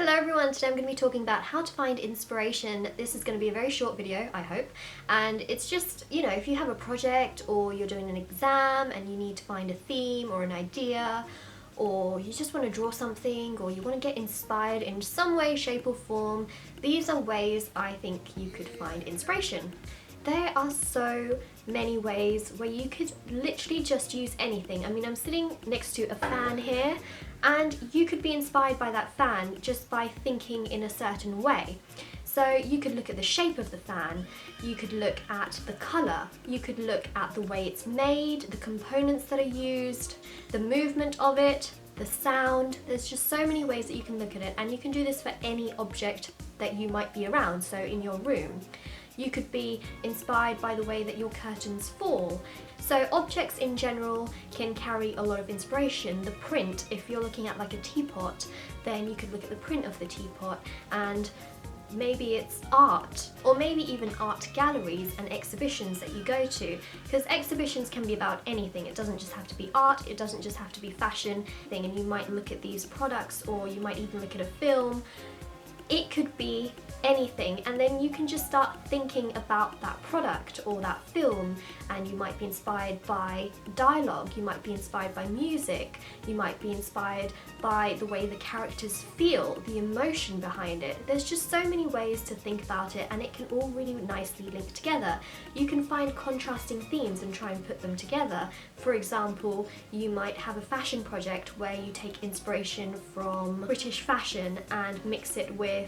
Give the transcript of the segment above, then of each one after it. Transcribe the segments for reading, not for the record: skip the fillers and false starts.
Hello everyone, today I'm going to be talking about how to find inspiration. This is going to be a very short video, I hope, and it's just, if you have a project or you're doing an exam and you need to find a theme or an idea, or you just want to draw something, or you want to get inspired in some way, shape or form, these are ways I think you could find inspiration. There are so many ways where you could literally just use anything. I mean, I'm sitting next to a fan here, and you could be inspired by that fan just by thinking in a certain way. So you could look at the shape of the fan, you could look at the colour, you could look at the way it's made, the components that are used, the movement of it, the sound. There's just so many ways that you can look at it, and you can do this for any object that you might be around, so in your room. You could be inspired by the way that your curtains fall. So objects in general can carry a lot of inspiration. The print, if you're looking at like a teapot, then you could look at the print of the teapot, and maybe it's art, or maybe even art galleries and exhibitions that you go to, because exhibitions can be about anything. It doesn't just have to be art, it doesn't just have to be fashion thing, and you might look at these products, or you might even look at a film. It could be anything, and then you can just start thinking about that product or that film, and you might be inspired by dialogue, you might be inspired by music, you might be inspired by the way the characters feel, the emotion behind it. There's just so many ways to think about it, and it can all really nicely link together. You can find contrasting themes and try and put them together. For example, you might have a fashion project where you take inspiration from British fashion and mix it with,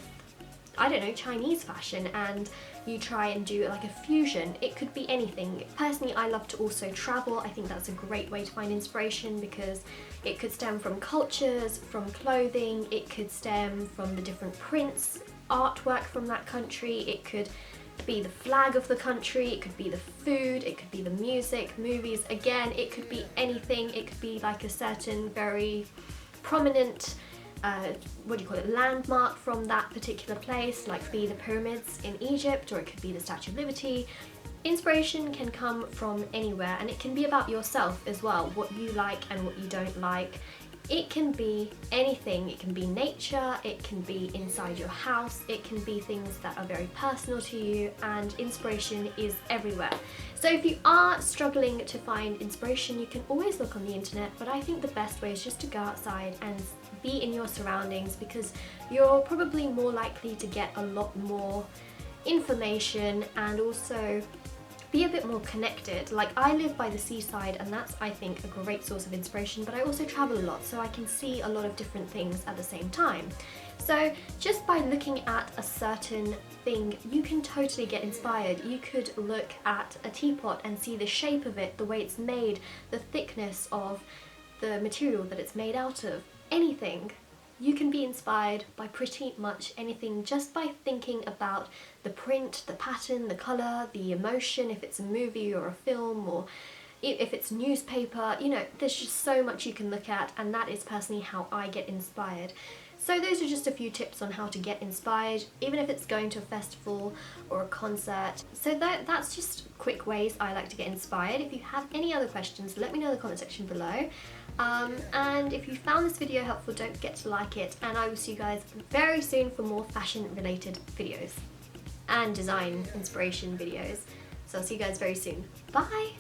I don't know, Chinese fashion, and you try and do like a fusion. It could be anything. Personally, I love to also travel. I think that's a great way to find inspiration, because it could stem from cultures, from clothing, it could stem from the different prints, artwork from that country, it could be the flag of the country, it could be the food, it could be the music, movies. Again, it could be anything. It could be like a certain very prominent landmark from that particular place, like be the pyramids in Egypt, or it could be the Statue of Liberty. Inspiration can come from anywhere, and it can be about yourself as well, what you like and what you don't like. It can be anything. It can be nature, it can be inside your house, it can be things that are very personal to you, and inspiration is everywhere. So if you are struggling to find inspiration, you can always look on the internet, but I think the best way is just to go outside and be in your surroundings, because you're probably more likely to get a lot more information and also be a bit more connected. Like, I live by the seaside, and that's, I think, a great source of inspiration, but I also travel a lot, so I can see a lot of different things at the same time. So just by looking at a certain thing, you can totally get inspired. You could look at a teapot and see the shape of it, the way it's made, the thickness of the material that it's made out of. Anything. You can be inspired by pretty much anything just by thinking about the print, the pattern, the colour, the emotion, if it's a movie or a film, or if it's newspaper. There's just so much you can look at, and that is personally how I get inspired. So those are just a few tips on how to get inspired, even if it's going to a festival or a concert. So that's just quick ways I like to get inspired. If you have any other questions, let me know in the comment section below. And if you found this video helpful, don't forget to like it, and I will see you guys very soon for more fashion related videos and design inspiration videos. So I'll see you guys very soon. Bye!